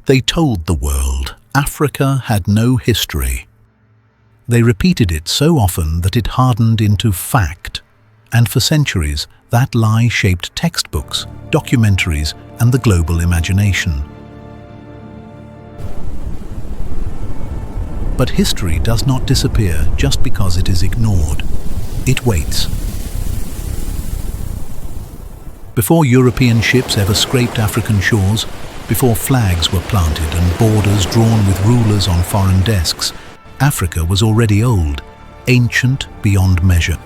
They told the world Africa had no history. They repeated it so often that it hardened into fact, and for centuries that lie shaped textbooks, documentaries, and the global imagination. But history does not disappear just because it is ignored. It waits. Before European ships ever scraped African shores, before flags were planted and borders drawn with rulers on foreign desks, Africa was already old, ancient beyond measure.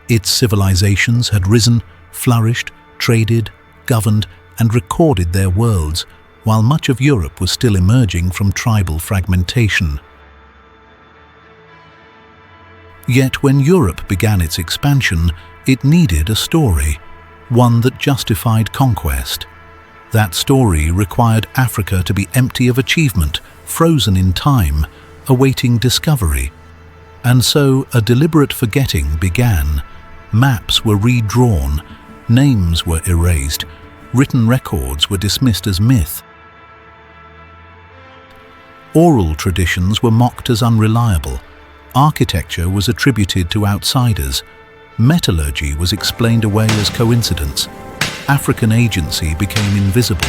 Its civilizations had risen, flourished, traded, governed, and recorded their worlds, while much of Europe was still emerging from tribal fragmentation. Yet when Europe began its expansion, it needed a story, one that justified conquest. That story required Africa to be empty of achievement, frozen in time, awaiting discovery. And so a deliberate forgetting began. Maps were redrawn, names were erased, written records were dismissed as myth. Oral traditions were mocked as unreliable. Architecture was attributed to outsiders. Metallurgy was explained away as coincidence. African agency became invisible.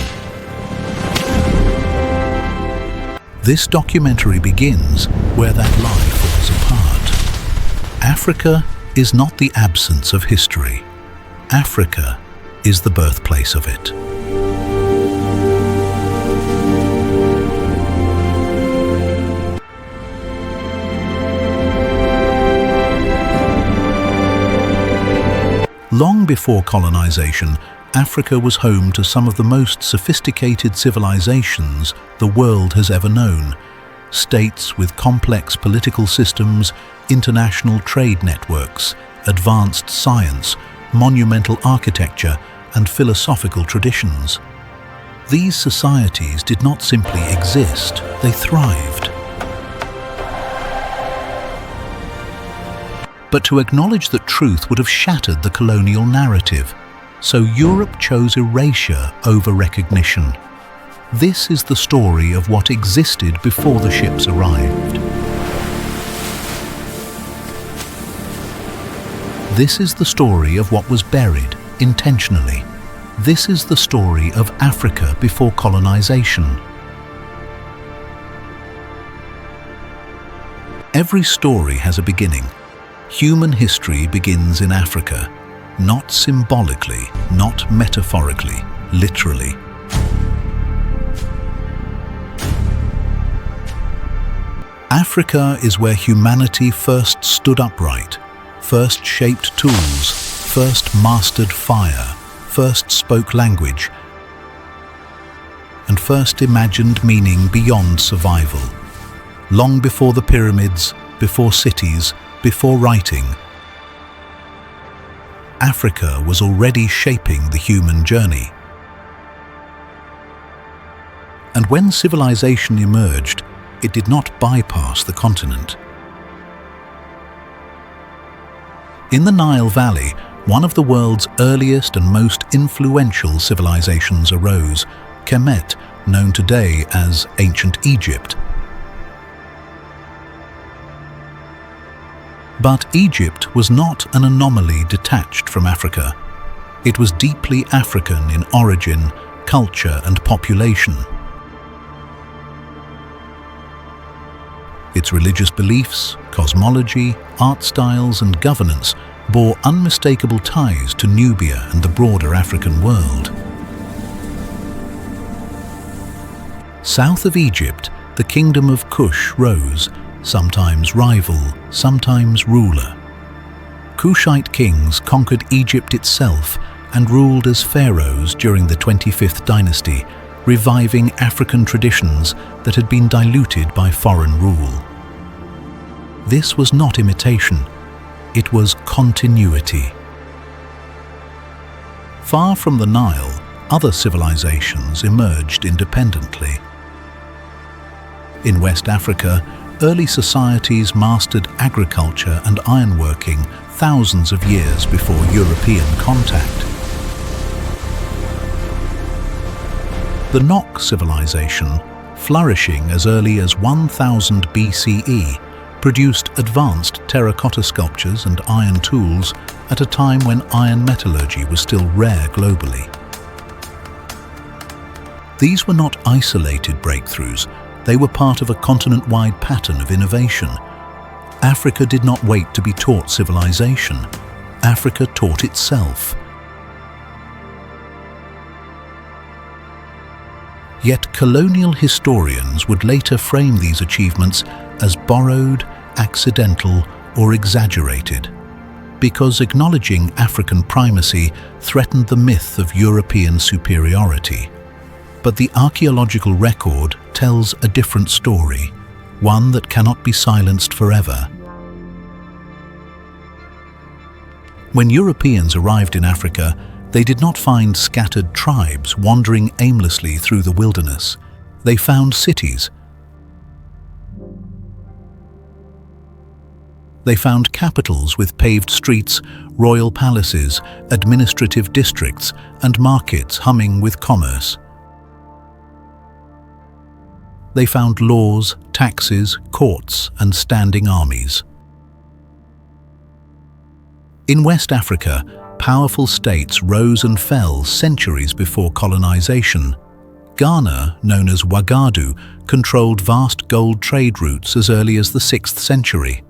This documentary begins where that lie falls apart. Africa is not the absence of history. Africa is the birthplace of it. Long before colonization, Africa was home to some of the most sophisticated civilizations the world has ever known. States with complex political systems, international trade networks, advanced science, monumental architecture, and philosophical traditions. These societies did not simply exist, they thrived. But to acknowledge that truth would have shattered the colonial narrative, so Europe chose erasure over recognition. This is the story of what existed before the ships arrived. This is the story of what was buried intentionally. This is the story of Africa before colonization. Every story has a beginning. Human history begins in Africa, not symbolically, not metaphorically, literally. Africa is where humanity first stood upright, first shaped tools, first mastered fire, first spoke language, and first imagined meaning beyond survival. Long before the pyramids, before cities, before writing, Africa was already shaping the human journey. And when civilization emerged, it did not bypass the continent. In the Nile Valley, one of the world's earliest and most influential civilizations arose, Kemet, known today as ancient Egypt. But Egypt was not an anomaly detached from Africa. It was deeply African in origin, culture, and population. Its religious beliefs, cosmology, art styles, and governance bore unmistakable ties to Nubia and the broader African world. South of Egypt, the Kingdom of Kush rose, sometimes rival, sometimes ruler. Kushite kings conquered Egypt itself and ruled as pharaohs during the 25th dynasty, reviving African traditions that had been diluted by foreign rule. This was not imitation, it was continuity. Far from the Nile, other civilizations emerged independently. In West Africa, early societies mastered agriculture and ironworking thousands of years before European contact. The Nok civilization, flourishing as early as 1000 BCE, produced advanced terracotta sculptures and iron tools at a time when iron metallurgy was still rare globally. These were not isolated breakthroughs, they were part of a continent-wide pattern of innovation. Africa did not wait to be taught civilization. Africa taught itself. Yet colonial historians would later frame these achievements as borrowed, accidental, or exaggerated, because acknowledging African primacy threatened the myth of European superiority. But the archaeological record tells a different story, one that cannot be silenced forever. When Europeans arrived in Africa, they did not find scattered tribes wandering aimlessly through the wilderness. They found cities. They found capitals with paved streets, royal palaces, administrative districts, and markets humming with commerce. They found laws, taxes, courts, and standing armies. In West Africa, powerful states rose and fell centuries before colonization. Ghana, known as Ouagadougou, controlled vast gold trade routes as early as the 6th century.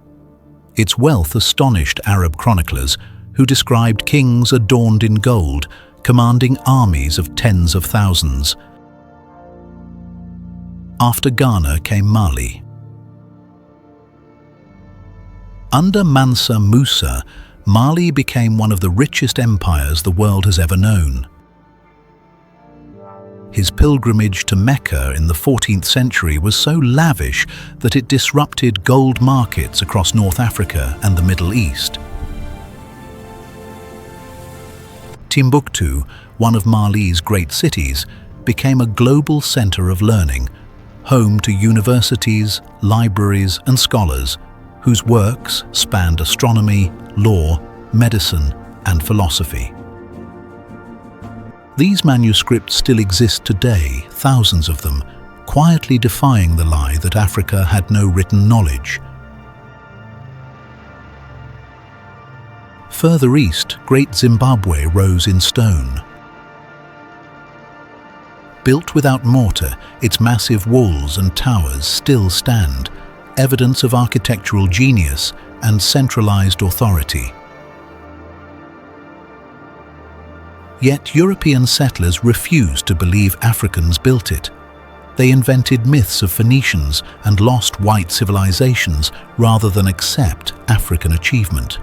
Its wealth astonished Arab chroniclers, who described kings adorned in gold, commanding armies of tens of thousands. After Ghana came Mali. Under Mansa Musa, Mali became one of the richest empires the world has ever known. His pilgrimage to Mecca in the 14th century was so lavish that it disrupted gold markets across North Africa and the Middle East. Timbuktu, one of Mali's great cities, became a global center of learning, home to universities, libraries, and scholars whose works spanned astronomy, law, medicine, and philosophy. These manuscripts still exist today, thousands of them, quietly defying the lie that Africa had no written knowledge. Further east, Great Zimbabwe rose in stone. Built without mortar, its massive walls and towers still stand, evidence of architectural genius and centralized authority. Yet European settlers refused to believe Africans built it. They invented myths of Phoenicians and lost white civilizations rather than accept African achievement.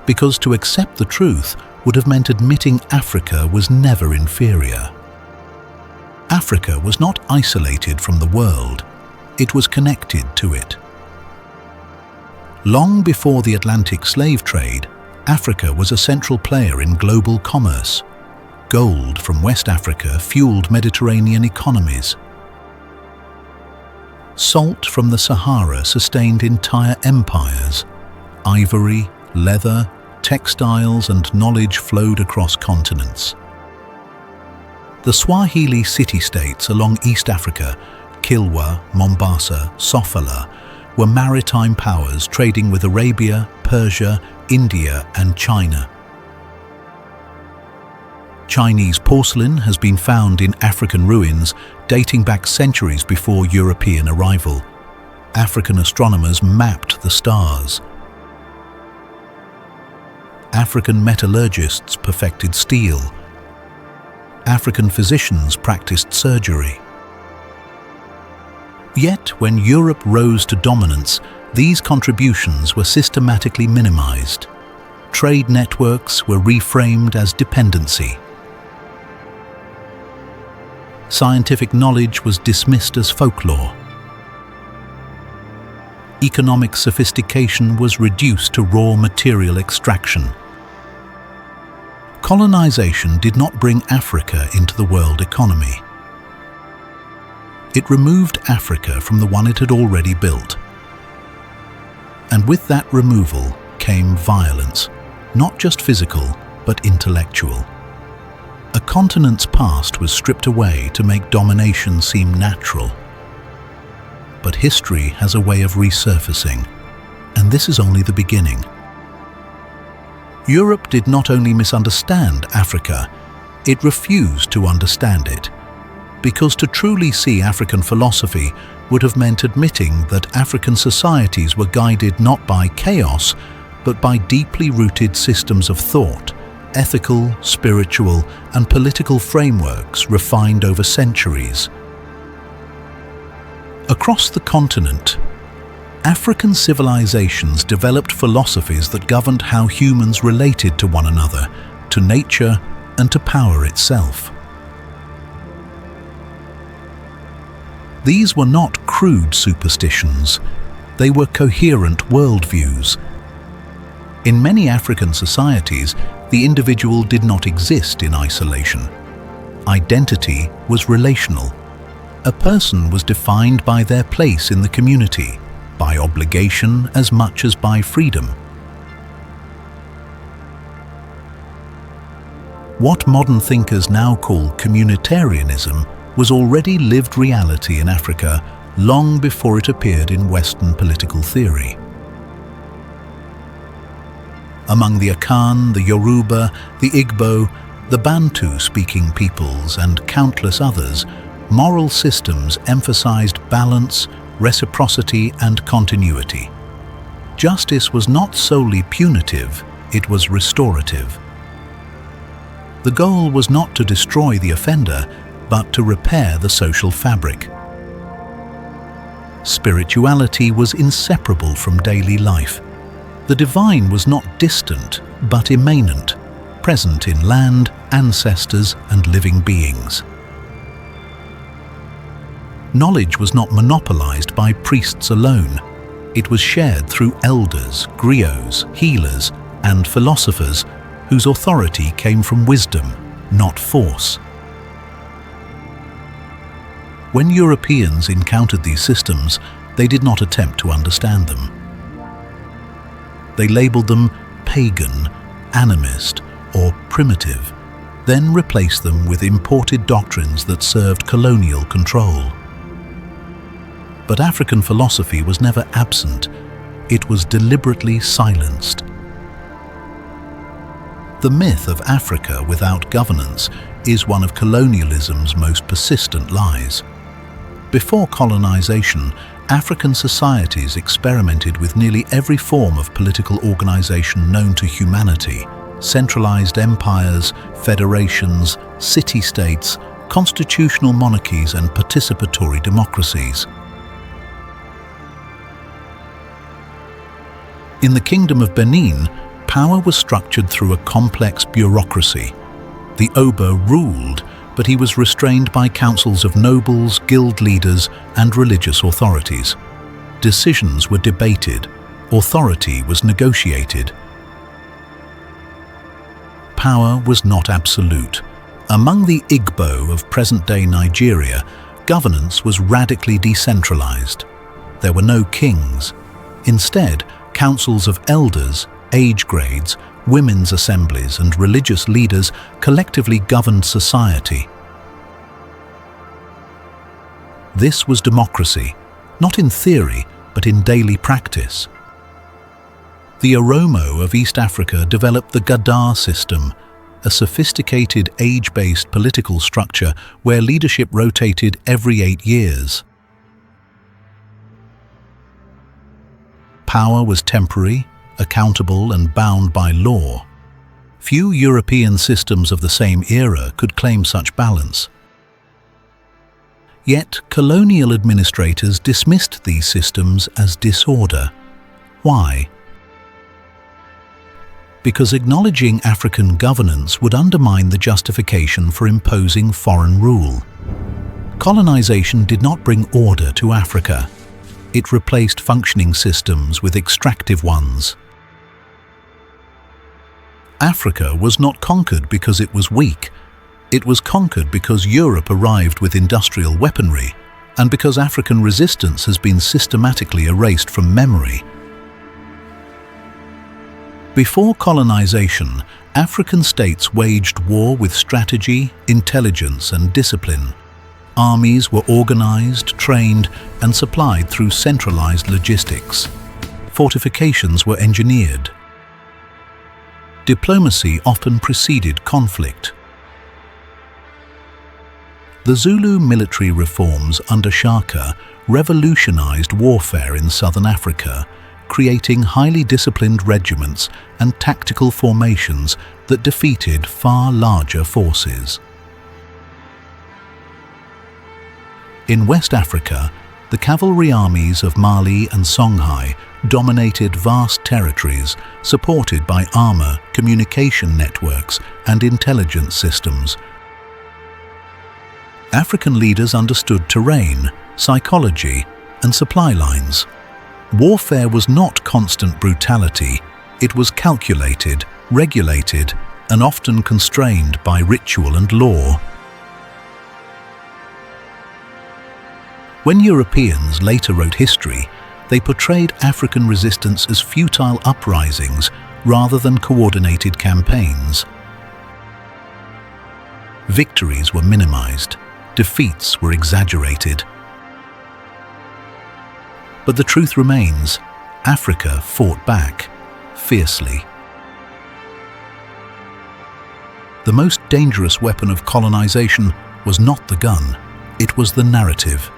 Because to accept the truth would have meant admitting Africa was never inferior. Africa was not isolated from the world, it was connected to it. Long before the Atlantic slave trade, Africa was a central player in global commerce. Gold from West Africa fueled Mediterranean economies. Salt from the Sahara sustained entire empires. Ivory, leather, textiles and knowledge flowed across continents. The Swahili city-states along East Africa, Kilwa, Mombasa, Sofala, were maritime powers trading with Arabia, Persia, India and China. Chinese porcelain has been found in African ruins dating back centuries before European arrival. African astronomers mapped the stars. African metallurgists perfected steel. African physicians practiced surgery. Yet, when Europe rose to dominance, these contributions were systematically minimized. Trade networks were reframed as dependency. Scientific knowledge was dismissed as folklore. Economic sophistication was reduced to raw material extraction. Colonization did not bring Africa into the world economy. It removed Africa from the one it had already built. And with that removal came violence, not just physical, but intellectual. A continent's past was stripped away to make domination seem natural. But history has a way of resurfacing, and this is only the beginning. Europe did not only misunderstand Africa, it refused to understand it, because to truly see African philosophy would have meant admitting that African societies were guided not by chaos, but by deeply rooted systems of thought, ethical, spiritual, and political frameworks refined over centuries. Across the continent, African civilizations developed philosophies that governed how humans related to one another, to nature, and to power itself. These were not crude superstitions, they were coherent worldviews. In many African societies, the individual did not exist in isolation. Identity was relational. A person was defined by their place in the community, by obligation as much as by freedom. What modern thinkers now call communitarianism was already lived reality in Africa long before it appeared in Western political theory. Among the Akan, the Yoruba, the Igbo, the Bantu-speaking peoples, and countless others, moral systems emphasized balance, reciprocity, and continuity. Justice was not solely punitive, it was restorative. The goal was not to destroy the offender, but to repair the social fabric. Spirituality was inseparable from daily life. The divine was not distant, but immanent, present in land, ancestors, and living beings. Knowledge was not monopolized by priests alone. It was shared through elders, griots, healers, and philosophers whose authority came from wisdom, not force. When Europeans encountered these systems, they did not attempt to understand them. They labeled them pagan, animist, or primitive, then replaced them with imported doctrines that served colonial control. But African philosophy was never absent, it was deliberately silenced. The myth of Africa without governance is one of colonialism's most persistent lies. Before colonization, African societies experimented with nearly every form of political organization known to humanity: centralized empires, federations, city-states, constitutional monarchies, and participatory democracies. In the Kingdom of Benin, power was structured through a complex bureaucracy. The Oba ruled, but he was restrained by councils of nobles, guild leaders, and religious authorities. Decisions were debated, authority was negotiated. Power was not absolute. Among the Igbo of present-day Nigeria, governance was radically decentralized. There were no kings. Instead, councils of elders, age grades, women's assemblies, and religious leaders collectively governed society. This was democracy, not in theory, but in daily practice. The Oromo of East Africa developed the Gadar system, a sophisticated age-based political structure where leadership rotated every 8 years. Power was temporary, accountable, and bound by law. Few European systems of the same era could claim such balance. Yet colonial administrators dismissed these systems as disorder. Why? Because acknowledging African governance would undermine the justification for imposing foreign rule. Colonization did not bring order to Africa. It replaced functioning systems with extractive ones. Africa was not conquered because it was weak. It was conquered because Europe arrived with industrial weaponry, and because African resistance has been systematically erased from memory. Before colonization, African states waged war with strategy, intelligence, and discipline. Armies were organized, trained, and supplied through centralized logistics. Fortifications were engineered. Diplomacy often preceded conflict. The Zulu military reforms under Shaka revolutionized warfare in southern Africa, creating highly disciplined regiments and tactical formations that defeated far larger forces. In West Africa, the cavalry armies of Mali and Songhai dominated vast territories supported by armor, communication networks, and intelligence systems. African leaders understood terrain, psychology, and supply lines. Warfare was not constant brutality, it was calculated, regulated, and often constrained by ritual and law. When Europeans later wrote history, they portrayed African resistance as futile uprisings rather than coordinated campaigns. Victories were minimized, defeats were exaggerated. But the truth remains, Africa fought back, fiercely. The most dangerous weapon of colonization was not the gun, it was the narrative.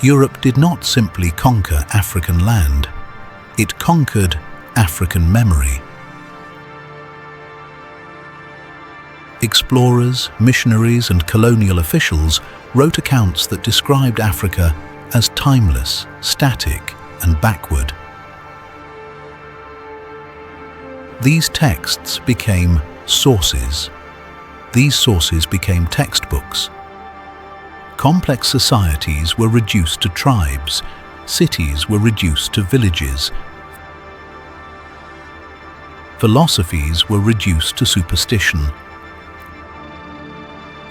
Europe did not simply conquer African land, it conquered African memory. Explorers, missionaries, and colonial officials wrote accounts that described Africa as timeless, static, and backward. These texts became sources. These sources became textbooks. Complex societies were reduced to tribes, cities were reduced to villages, philosophies were reduced to superstition.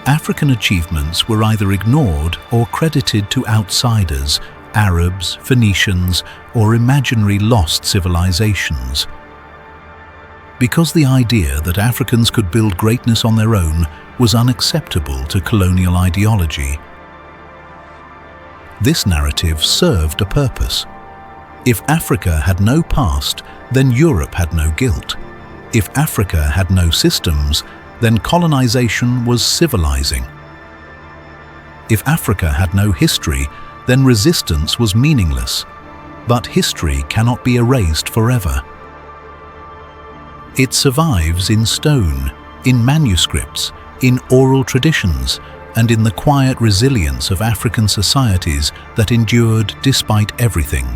African achievements were either ignored or credited to outsiders, Arabs, Phoenicians, or imaginary lost civilizations. Because the idea that Africans could build greatness on their own was unacceptable to colonial ideology. This narrative served a purpose. If Africa had no past, then Europe had no guilt. If Africa had no systems, then colonization was civilizing. If Africa had no history, then resistance was meaningless. But history cannot be erased forever. It survives in stone, in manuscripts, in oral traditions, and in the quiet resilience of African societies that endured despite everything.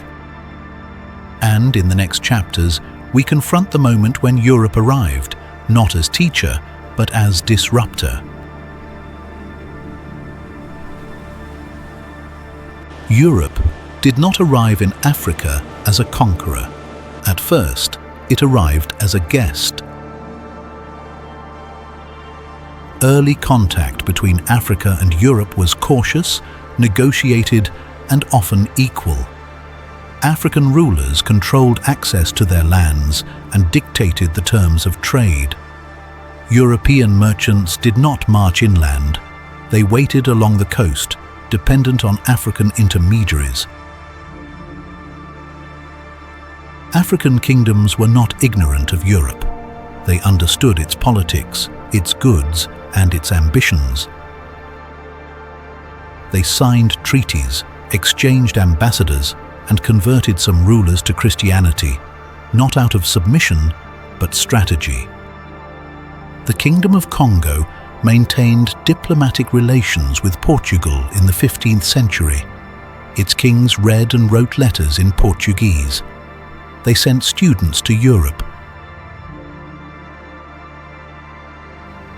And in the next chapters, we confront the moment when Europe arrived, not as teacher, but as disruptor. Europe did not arrive in Africa as a conqueror. At first, it arrived as a guest. Early contact between Africa and Europe was cautious, negotiated, and often equal. African rulers controlled access to their lands and dictated the terms of trade. European merchants did not march inland. They waited along the coast, dependent on African intermediaries. African kingdoms were not ignorant of Europe. They understood its politics, its goods, and its ambitions. They signed treaties, exchanged ambassadors, and converted some rulers to Christianity, not out of submission, but strategy. The Kingdom of Congo maintained diplomatic relations with Portugal in the 15th century. Its kings read and wrote letters in Portuguese. They sent students to Europe.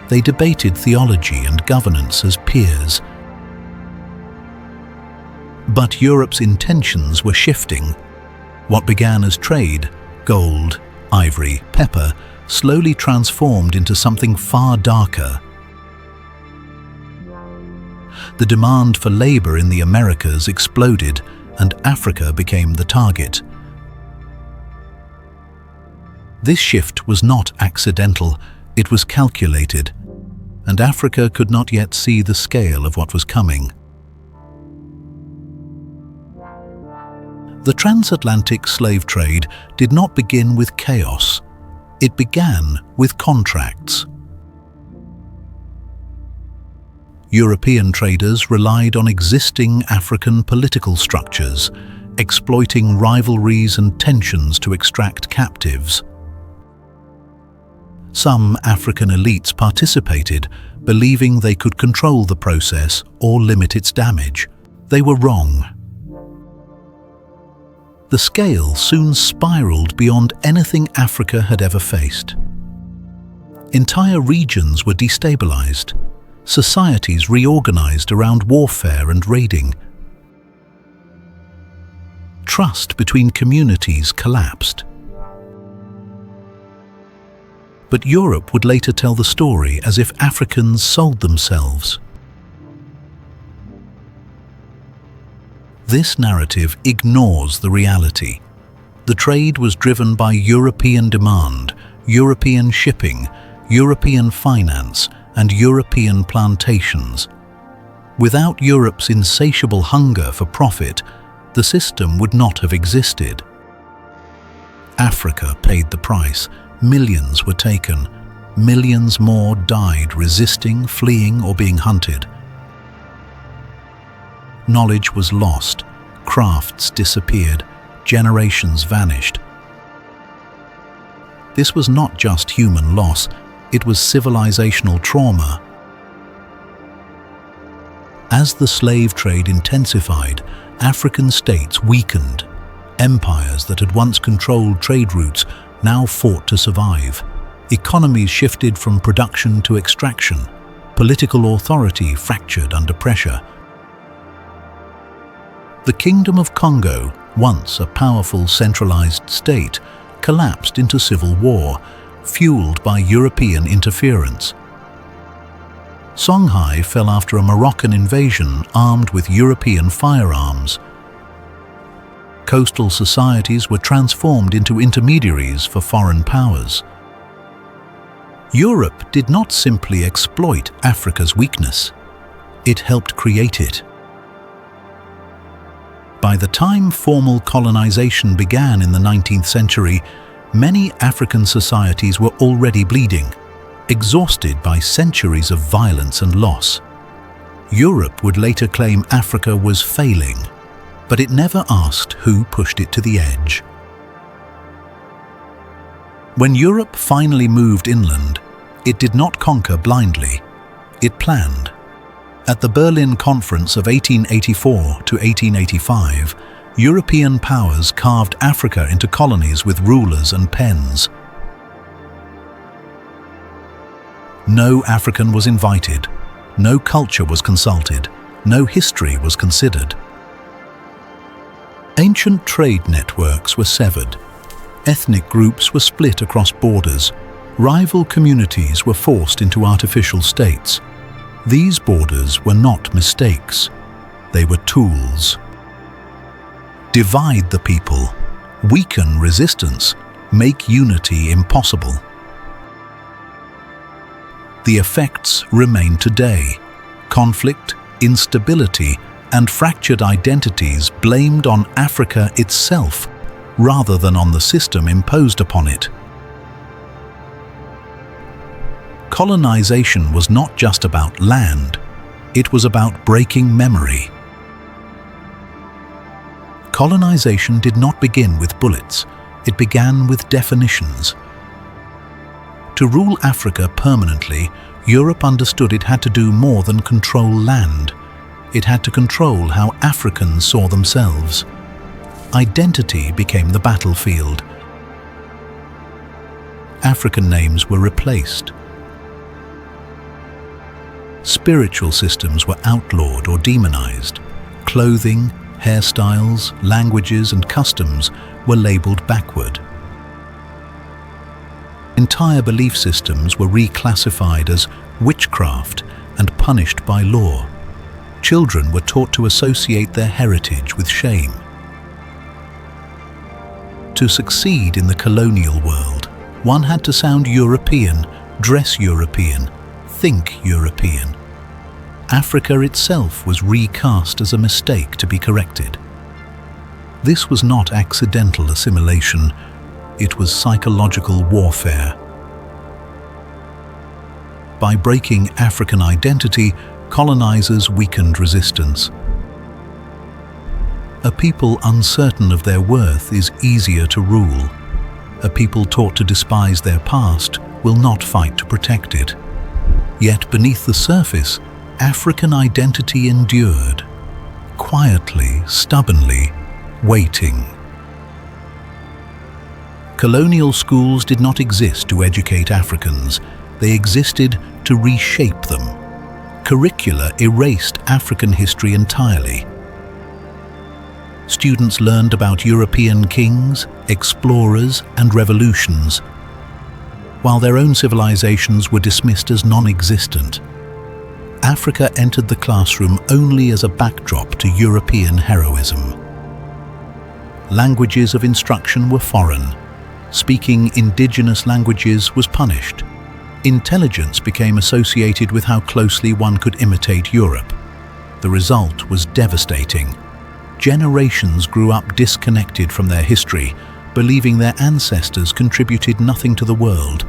They debated theology and governance as peers. But Europe's intentions were shifting. What began as trade, gold, ivory, pepper, slowly transformed into something far darker. The demand for labor in the Americas exploded, and Africa became the target. This shift was not accidental, it was calculated, and Africa could not yet see the scale of what was coming. The transatlantic slave trade did not begin with chaos. It began with contracts. European traders relied on existing African political structures, exploiting rivalries and tensions to extract captives. Some African elites participated, believing they could control the process or limit its damage. They were wrong. The scale soon spiraled beyond anything Africa had ever faced. Entire regions were destabilized, societies reorganized around warfare and raiding. Trust between communities collapsed. But Europe would later tell the story as if Africans sold themselves. This narrative ignores the reality. The trade was driven by European demand, European shipping, European finance, and European plantations. Without Europe's insatiable hunger for profit, the system would not have existed. Africa paid the price. Millions were taken. Millions more died resisting, fleeing, or being hunted. Knowledge was lost. Crafts disappeared. Generations vanished. This was not just human loss, it was civilizational trauma. As the slave trade intensified, African states weakened. Empires that had once controlled trade routes now fought to survive. Economies shifted from production to extraction. Political authority fractured under pressure. The Kingdom of Congo, once a powerful centralized state, collapsed into civil war, fueled by European interference. Songhai fell after a Moroccan invasion armed with European firearms. Coastal societies were transformed into intermediaries for foreign powers. Europe did not simply exploit Africa's weakness, it helped create it. By the time formal colonization began in the 19th century, many African societies were already bleeding, exhausted by centuries of violence and loss. Europe would later claim Africa was failing, but it never asked who pushed it to the edge. When Europe finally moved inland, it did not conquer blindly. It planned. At the Berlin Conference of 1884 to 1885, European powers carved Africa into colonies with rulers and pens. No African was invited, no culture was consulted, no history was considered. Ancient trade networks were severed. Ethnic groups were split across borders. Rival communities were forced into artificial states. These borders were not mistakes. They were tools. Divide the people, weaken resistance, make unity impossible. The effects remain today. Conflict, instability, and fractured identities blamed on Africa itself rather than on the system imposed upon it. Colonization was not just about land, it was about breaking memory. Colonization did not begin with bullets, it began with definitions. To rule Africa permanently, Europe understood it had to do more than control land. It had to control how Africans saw themselves. Identity became the battlefield. African names were replaced. Spiritual systems were outlawed or demonized. Clothing, hairstyles, languages, and customs were labeled backward. Entire belief systems were reclassified as witchcraft and punished by law. Children were taught to associate their heritage with shame. To succeed in the colonial world, One had to sound European, dress European, think European. Africa itself was recast as a mistake to be corrected. This was not accidental assimilation, it was psychological warfare. By breaking African identity, colonizers weakened resistance. A people uncertain of their worth is easier to rule. A people taught to despise their past will not fight to protect it. Yet beneath the surface, African identity endured, quietly, stubbornly, waiting. Colonial schools did not exist to educate Africans, they existed to reshape them. Curricula erased African history entirely. Students learned about European kings, explorers, and revolutions, while their own civilizations were dismissed as non-existent. Africa entered the classroom only as a backdrop to European heroism. Languages of instruction were foreign. Speaking indigenous languages was punished. Intelligence became associated with how closely one could imitate Europe. The result was devastating. Generations grew up disconnected from their history, believing their ancestors contributed nothing to the world.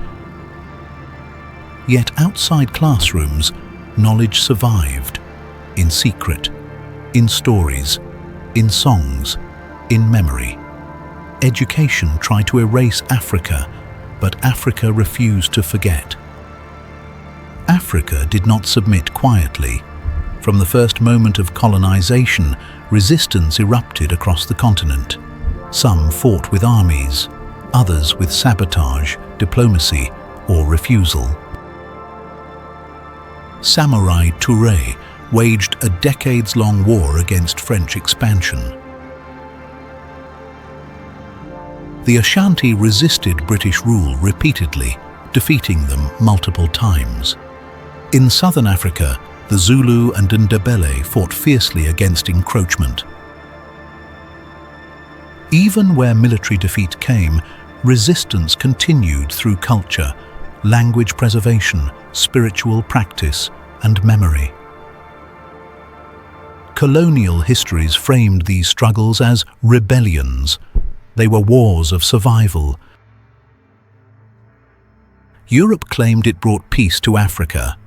Yet outside classrooms, knowledge survived, in secret, in stories, in songs, in memory. Education tried to erase Africa, but Africa refused to forget. Africa did not submit quietly. From the first moment of colonization, resistance erupted across the continent. Some fought with armies, others with sabotage, diplomacy, or refusal. Samurai Touré waged a decades-long war against French expansion. The Ashanti resisted British rule repeatedly, defeating them multiple times. In southern Africa, the Zulu and Ndebele fought fiercely against encroachment. Even where military defeat came, resistance continued through culture, language preservation, spiritual practice, and memory. Colonial histories framed these struggles as rebellions. They were wars of survival. Europe claimed it brought peace to Africa.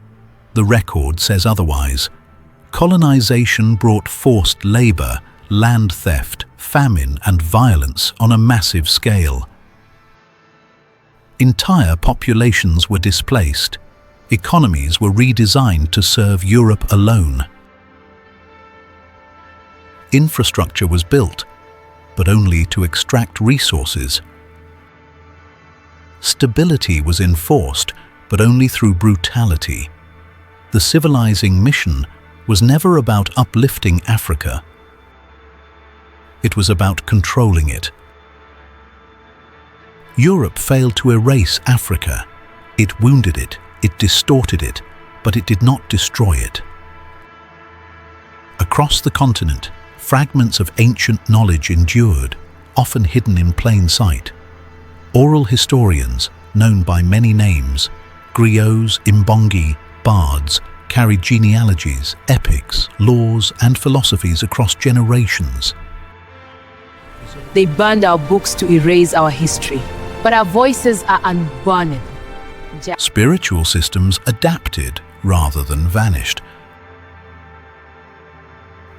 The record says otherwise. Colonization brought forced labor, land theft, famine, and violence on a massive scale. Entire populations were displaced. Economies were redesigned to serve Europe alone. Infrastructure was built, but only to extract resources. Stability was enforced, but only through brutality. The civilizing mission was never about uplifting Africa. It was about controlling it. Europe failed to erase Africa. It wounded it, it distorted it, but it did not destroy it. Across the continent, fragments of ancient knowledge endured, often hidden in plain sight. Oral historians, known by many names, griots, imbongi, bards, carried genealogies, epics, laws, and philosophies across generations. They burned our books to erase our history, but our voices are unburned. Spiritual systems adapted rather than vanished.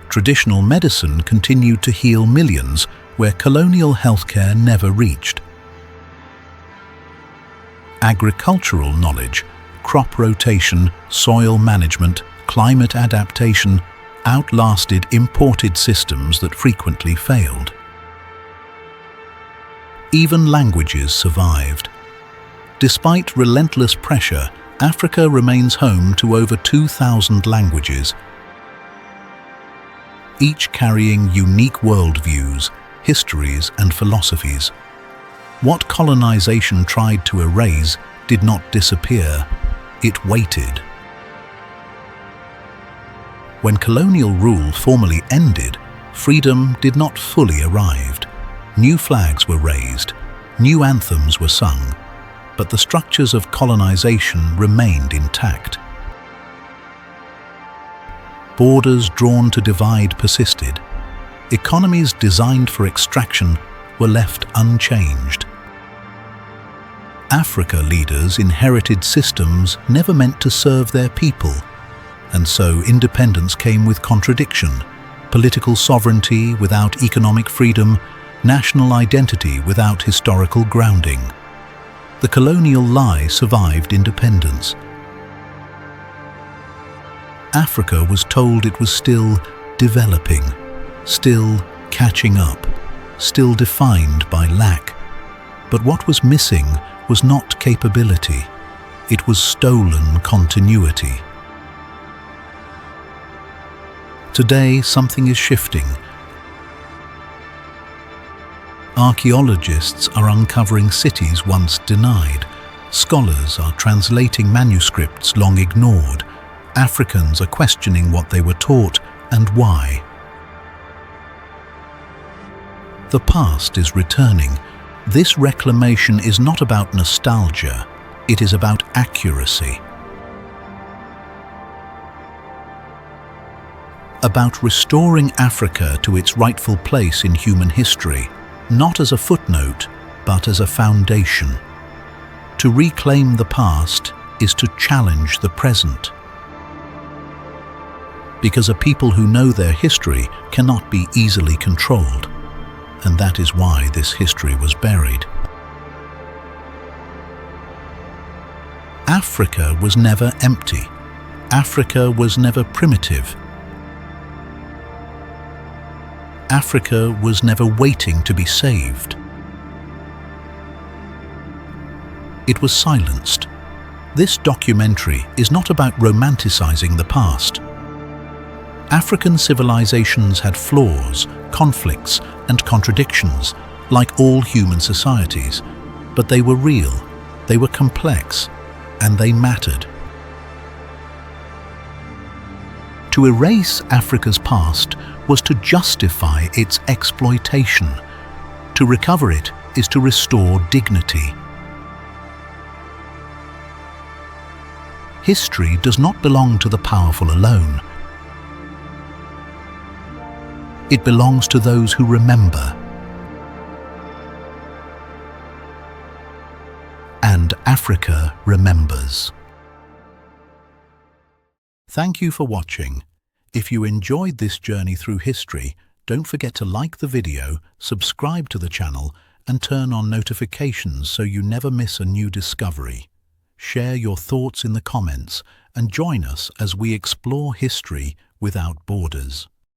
Traditional medicine continued to heal millions where colonial healthcare never reached. Agricultural knowledge, crop rotation, soil management, climate adaptation outlasted imported systems that frequently failed. Even languages survived. Despite relentless pressure, Africa remains home to over 2,000 languages, each carrying unique worldviews, histories, and philosophies. What colonization tried to erase did not disappear, it waited. When colonial rule formally ended, freedom did not fully arrive. New flags were raised, new anthems were sung, but the structures of colonization remained intact. Borders drawn to divide persisted. Economies designed for extraction were left unchanged. Africa leaders inherited systems never meant to serve their people, and so independence came with contradiction: political sovereignty without economic freedom, national identity without historical grounding. The colonial lie survived independence. Africa was told it was still developing, still catching up, still defined by lack. But what was missing was not capability, it was stolen continuity. Today, something is shifting. Archaeologists are uncovering cities once denied. Scholars are translating manuscripts long ignored. Africans are questioning what they were taught and why. The past is returning. This reclamation is not about nostalgia, it is about accuracy. About restoring Africa to its rightful place in human history, not as a footnote, but as a foundation. To reclaim the past is to challenge the present. Because a people who know their history cannot be easily controlled, and that is why this history was buried. Africa was never empty. Africa was never primitive. Africa was never waiting to be saved. It was silenced. This documentary is not about romanticizing the past. African civilizations had flaws, conflicts, and contradictions, like all human societies, but they were real, they were complex, and they mattered. To erase Africa's past was to justify its exploitation. To recover it is to restore dignity. History does not belong to the powerful alone. It belongs to those who remember. And Africa remembers. Thank you for watching. If you enjoyed this journey through history, don't forget to like the video, subscribe to the channel, and turn on notifications so you never miss a new discovery. Share your thoughts in the comments and join us as we explore history without borders.